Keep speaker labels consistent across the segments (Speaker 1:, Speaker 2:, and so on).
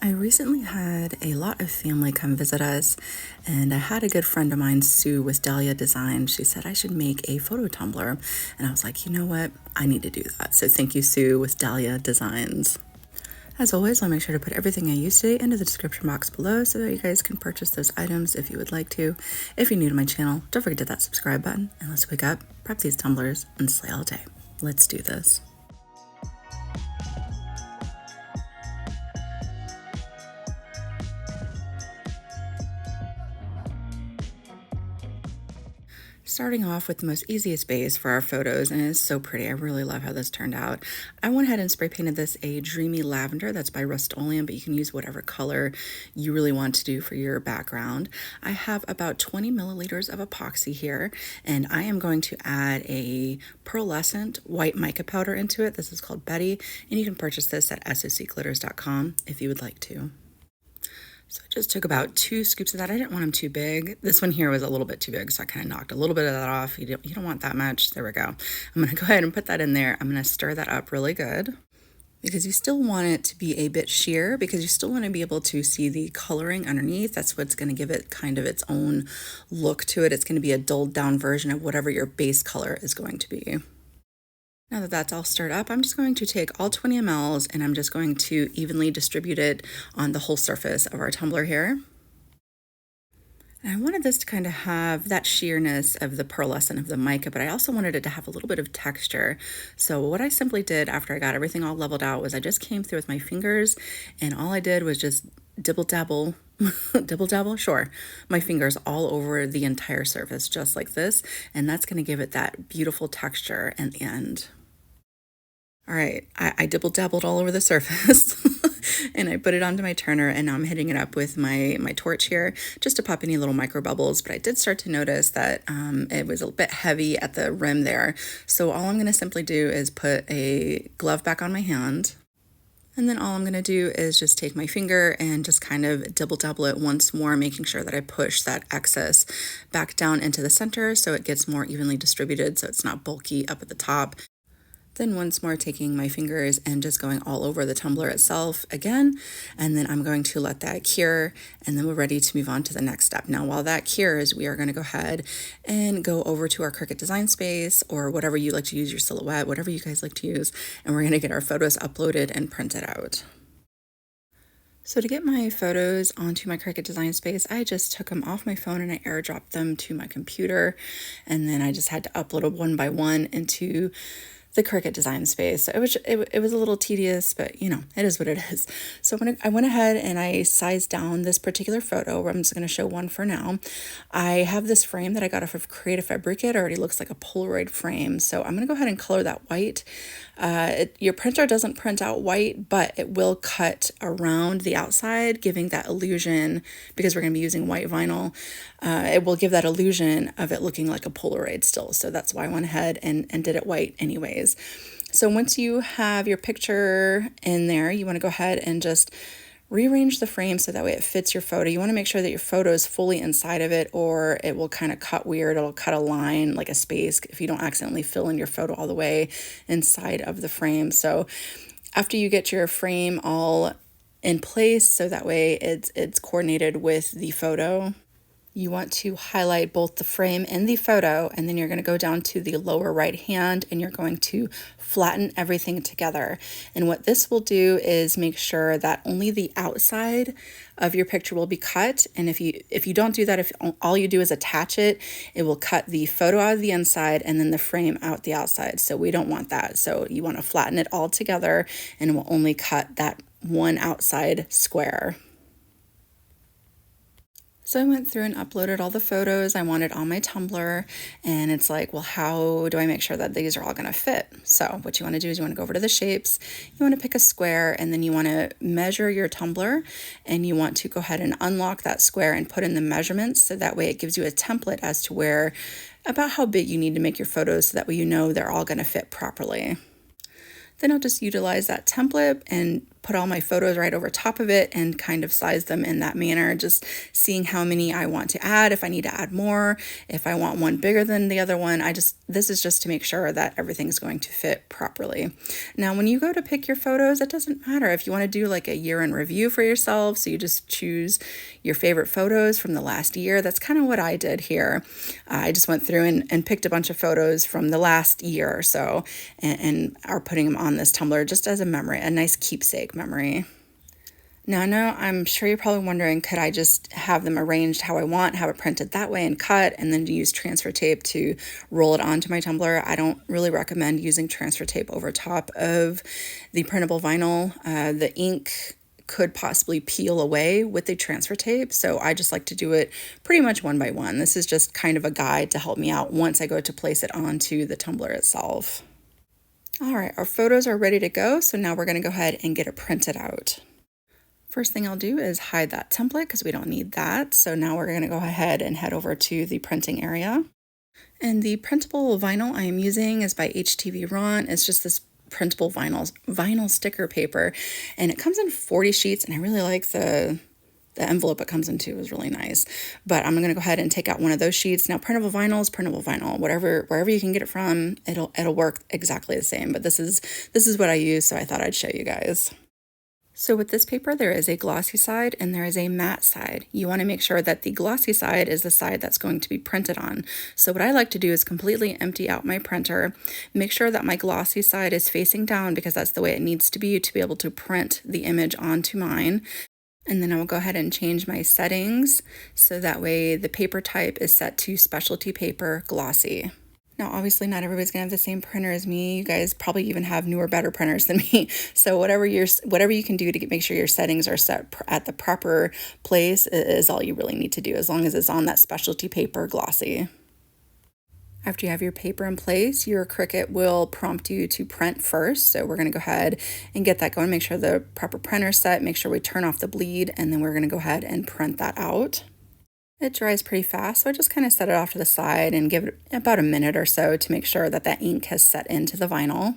Speaker 1: I recently had a lot of family come visit us, and I had a good friend of mine, Sue with Dahlia Design. She said I should make a photo tumbler, and I was like, you know what? I need to do that. So thank you, Sue with Dahlia Designs. As always, I'll make sure to put everything I used today into the description box below so that you guys can purchase those items if you would like to. If you're new to my channel, don't forget to hit that subscribe button, and let's wake up, prep these tumblers, and slay all day. Let's do this. Starting off with the most easiest base for our photos, and it's so pretty. I really love how this turned out. I went ahead and spray painted this a Dreamy Lavender. That's by Rustoleum, but you can use whatever color you really want to do for your background. I have about 20 milliliters of epoxy here, and I am going to add a pearlescent white mica powder into it. This is called Betty, and you can purchase this at socglitters.com if you would like to. So I just took about 2 scoops of that. I didn't want them too big. This one here was a little bit too big, so I kind of knocked a little bit of that off. You don't want that much. There we go. I'm going to go ahead and put that in there. I'm going to stir that up really good because you still want it to be a bit sheer because you still want to be able to see the coloring underneath. That's what's going to give it kind of its own look to it. It's going to be a dulled down version of whatever your base color is going to be. Now that that's all stirred up, I'm just going to take all 20 mLs and I'm just going to evenly distribute it on the whole surface of our tumbler here. And I wanted this to kind of have that sheerness of the pearlescent of the mica, but I also wanted it to have a little bit of texture. So what I simply did after I got everything all leveled out was I just came through with my fingers and all I did was just dibble dabble, sure, my fingers all over the entire surface just like this, and that's going to give it that beautiful texture in the end. All right, I dibble dabbled all over the surface and I put it onto my turner, and now I'm hitting it up with my torch here just to pop any little micro bubbles. But I did start to notice that it was a bit heavy at the rim there. So all I'm going to simply do is put a glove back on my hand. And then all I'm going to do is just take my finger and just kind of dibble dabble it once more, making sure that I push that excess back down into the center so it gets more evenly distributed so it's not bulky up at the top. Then once more taking my fingers and just going all over the tumbler itself again, and then I'm going to let that cure, and then we're ready to move on to the next step. Now while that cures, we are going to go ahead and go over to our Cricut Design Space or whatever you like to use, your Silhouette, whatever you guys like to use, and we're going to get our photos uploaded and printed out. So to get my photos onto my Cricut Design Space, I just took them off my phone and I airdropped them to my computer, and then I just had to upload them one by one into the Cricut Design Space. So it was a little tedious, but you know, it is what it is. So I went ahead and I sized down this particular photo. I'm just going to show one for now. I have this frame that I got off of Creative Fabricate. It already looks like a Polaroid frame. So I'm going to go ahead and color that white. Your printer doesn't print out white, but it will cut around the outside, giving that illusion, because we're going to be using white vinyl, it will give that illusion of it looking like a Polaroid still. So that's why I went ahead and did it white anyways. So once you have your picture in there, you want to go ahead and just rearrange the frame so that way it fits your photo. You want to make sure that your photo is fully inside of it, or it will kind of cut weird. It'll cut a line, like a space, if you don't accidentally fill in your photo all the way inside of the frame. So after you get your frame all in place, so that way it's coordinated with the photo, you want to highlight both the frame and the photo, and then you're going to go down to the lower right hand and you're going to flatten everything together. And what this will do is make sure that only the outside of your picture will be cut. And if you don't do that, if all you do is attach it, it will cut the photo out of the inside and then the frame out the outside. So we don't want that. So you want to flatten it all together, and it will only cut that one outside square. So I went through and uploaded all the photos I wanted on my Tumbler, and it's like, well, how do I make sure that these are all going to fit? So what you want to do is you want to go over to the shapes, you want to pick a square, and then you want to measure your Tumbler, and you want to go ahead and unlock that square and put in the measurements, so that way it gives you a template as to about how big you need to make your photos, so that way you know they're all going to fit properly. Then I'll just utilize that template and put all my photos right over top of it and kind of size them in that manner, just seeing how many I want to add, if I need to add more, if I want one bigger than the other one. This is just to make sure that everything's going to fit properly. Now, when you go to pick your photos, it doesn't matter if you want to do like a year in review for yourself. So you just choose your favorite photos from the last year. That's kind of what I did here. I just went through and picked a bunch of photos from the last year or so and are putting them on this tumbler just as a memory, a nice keepsake memory. Now, I know I'm sure you're probably wondering, could I just have them arranged how I want, have it printed that way and cut, and then use transfer tape to roll it onto my tumbler? I don't really recommend using transfer tape over top of the printable vinyl. The ink could possibly peel away with the transfer tape, so I just like to do it pretty much one by one. This is just kind of a guide to help me out once I go to place it onto the tumbler itself. All right, our photos are ready to go, so now we're going to go ahead and get it printed out. First thing I'll do is hide that template because we don't need that. So now we're going to go ahead and head over to the printing area. And the printable vinyl I am using is by HTV Ron. It's just this printable vinyl sticker paper, and it comes in 40 sheets, and I really like the envelope it comes into is really nice. But I'm going to go ahead and take out one of those sheets. Now, printable vinyl is printable vinyl. Wherever you can get it from, it'll work exactly the same. But this is what I use, so I thought I'd show you guys. So with this paper, there is a glossy side and there is a matte side. You want to make sure that the glossy side is the side that's going to be printed on. So what I like to do is completely empty out my printer, make sure that my glossy side is facing down because that's the way it needs to be able to print the image onto mine. And then I will go ahead and change my settings so that way the paper type is set to specialty paper glossy. Now, obviously, not everybody's gonna have the same printer as me. You guys probably even have newer, better printers than me. So whatever you can do to make sure your settings are set at the proper place is all you really need to do, as long as it's on that specialty paper glossy. After you have your paper in place, your Cricut will prompt you to print first. So we're going to go ahead and get that going, make sure the proper printer's set, make sure we turn off the bleed, and then we're going to go ahead and print that out. It dries pretty fast, so I just kind of set it off to the side and give it about a minute or so to make sure that that ink has set into the vinyl.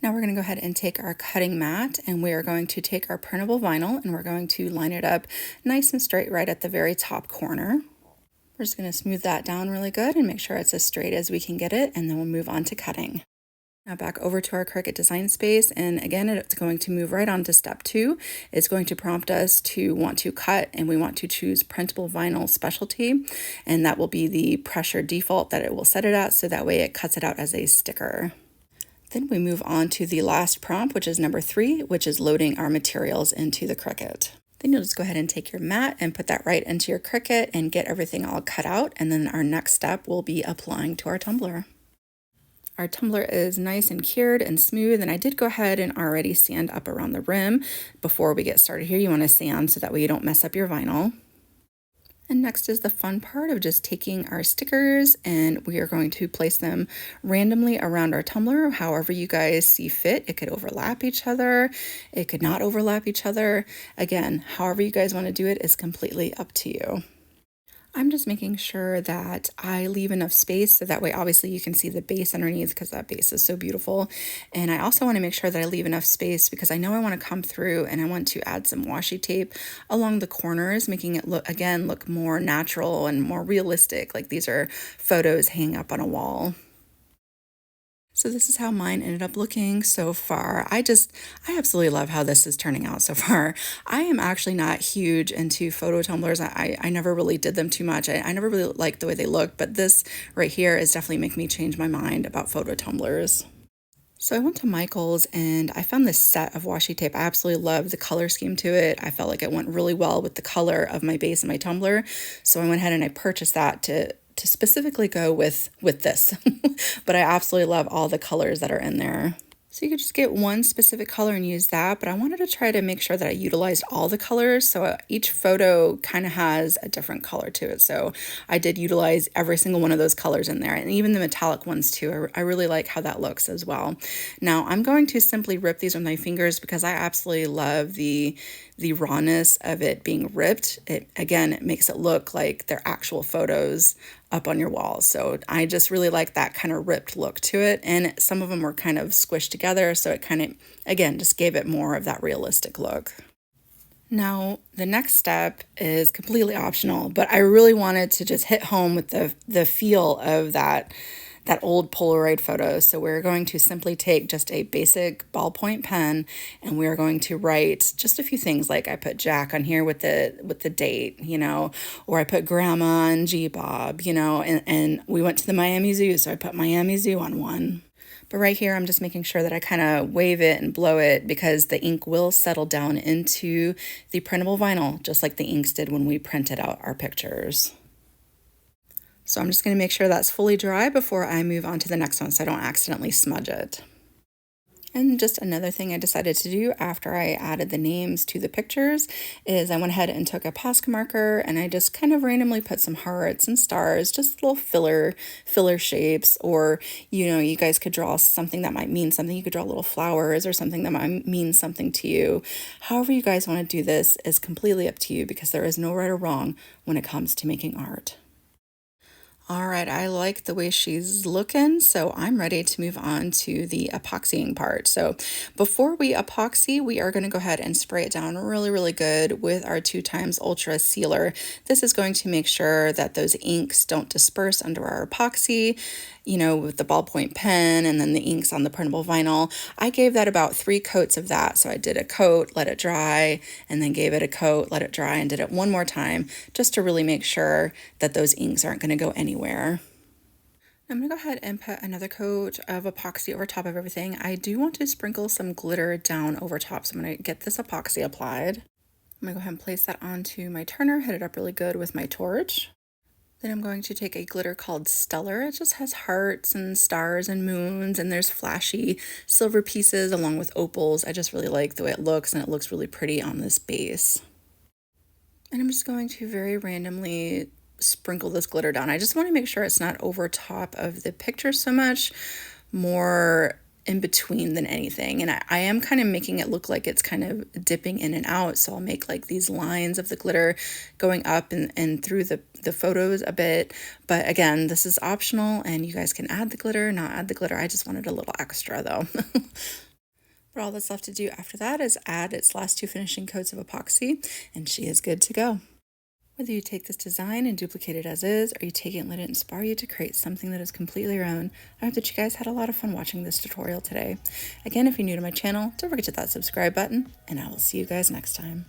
Speaker 1: Now we're going to go ahead and take our cutting mat, and we are going to take our printable vinyl and we're going to line it up nice and straight right at the very top corner. We're just going to smooth that down really good and make sure it's as straight as we can get it, and then we'll move on to cutting. Now back over to our Cricut design space, and again it's going to move right on to step 2. It's going to prompt us to want to cut, and we want to choose printable vinyl specialty, and that will be the pressure default that it will set it at, so that way it cuts it out as a sticker. Then we move on to the last prompt, which is number 3, which is loading our materials into the Cricut. Then you'll just go ahead and take your mat and put that right into your Cricut and get everything all cut out, and then our next step will be applying to our tumbler. Our tumbler is nice and cured and smooth, and I did go ahead and already sand up around the rim. Before we get started here, you want to sand so that way you don't mess up your vinyl. And next is the fun part of just taking our stickers, and we are going to place them randomly around our tumbler, however you guys see fit. It could overlap each other, it could not overlap each other. Again, however you guys want to do it is completely up to you. I'm just making sure that I leave enough space so that way obviously you can see the base underneath because that base is so beautiful. And I also want to make sure that I leave enough space because I know I want to come through and I want to add some washi tape along the corners, making it look more natural and more realistic, like these are photos hanging up on a wall. So this is how mine ended up looking so far. I absolutely love how this is turning out so far. I am actually not huge into photo tumblers. I never really did them too much. I never really liked the way they looked, but this right here is definitely making me change my mind about photo tumblers. So I went to Michael's and I found this set of washi tape. I absolutely love the color scheme to it. I felt like it went really well with the color of my base and my tumbler. So I went ahead and I purchased that to specifically go with this. But I absolutely love all the colors that are in there. So you could just get one specific color and use that, but I wanted to try to make sure that I utilized all the colors, so each photo kind of has a different color to it. So I did utilize every single one of those colors in there, and even the metallic ones too. I really like how that looks as well. Now I'm going to simply rip these with my fingers because I absolutely love the the rawness of it being ripped, it makes it look like they're actual photos up on your walls. So I just really like that kind of ripped look to it. And some of them were kind of squished together, so it kind of, again, just gave it more of that realistic look. Now, the next step is completely optional, but I really wanted to just hit home with the feel of that old Polaroid photo. So we're going to simply take just a basic ballpoint pen, and we are going to write just a few things, like I put Jack on here with the date, or I put Grandma and G Bob, and we went to the Miami Zoo, so I put Miami Zoo on one. But right here, I'm just making sure that I kind of wave it and blow it, because the ink will settle down into the printable vinyl, just like the inks did when we printed out our pictures. So I'm just going to make sure that's fully dry before I move on to the next one so I don't accidentally smudge it. And just another thing I decided to do after I added the names to the pictures is I went ahead and took a Posca marker, and I just kind of randomly put some hearts and stars, just little filler shapes, or you guys could draw something that might mean something. You could draw little flowers or something that might mean something to you. However you guys want to do this is completely up to you, because there is no right or wrong when it comes to making art. All right, I like the way she's looking, so I'm ready to move on to the epoxying part. So before we epoxy, we are going to go ahead and spray it down really, really good with our 2x Ultra Sealer. This is going to make sure that those inks don't disperse under our epoxy, with the ballpoint pen and then the inks on the printable vinyl. I gave that about 3 coats of that. So I did a coat, let it dry, and then gave it a coat, let it dry, and did it one more time, just to really make sure that those inks aren't going to go anywhere. I'm going to go ahead and put another coat of epoxy over top of everything. I do want to sprinkle some glitter down over top, so I'm going to get this epoxy applied. I'm going to go ahead and place that onto my turner, hit it up really good with my torch. Then I'm going to take a glitter called Stellar. It just has hearts and stars and moons, and there's flashy silver pieces along with opals. I just really like the way it looks, and it looks really pretty on this base. And I'm just going to very randomly sprinkle this glitter down. I just want to make sure it's not over top of the picture so much, more in between than anything. And I am kind of making it look like it's kind of dipping in and out, so I'll make like these lines of the glitter going up and through the photos a bit. But again, this is optional, and you guys can add the glitter, not add the glitter. I just wanted a little extra though. But all that's left to do after that is add its last 2 finishing coats of epoxy, and she is good to go. Whether you take this design and duplicate it as is, or you take it and let it inspire you to create something that is completely your own, I hope that you guys had a lot of fun watching this tutorial today. Again, if you're new to my channel, don't forget to hit that subscribe button, and I will see you guys next time.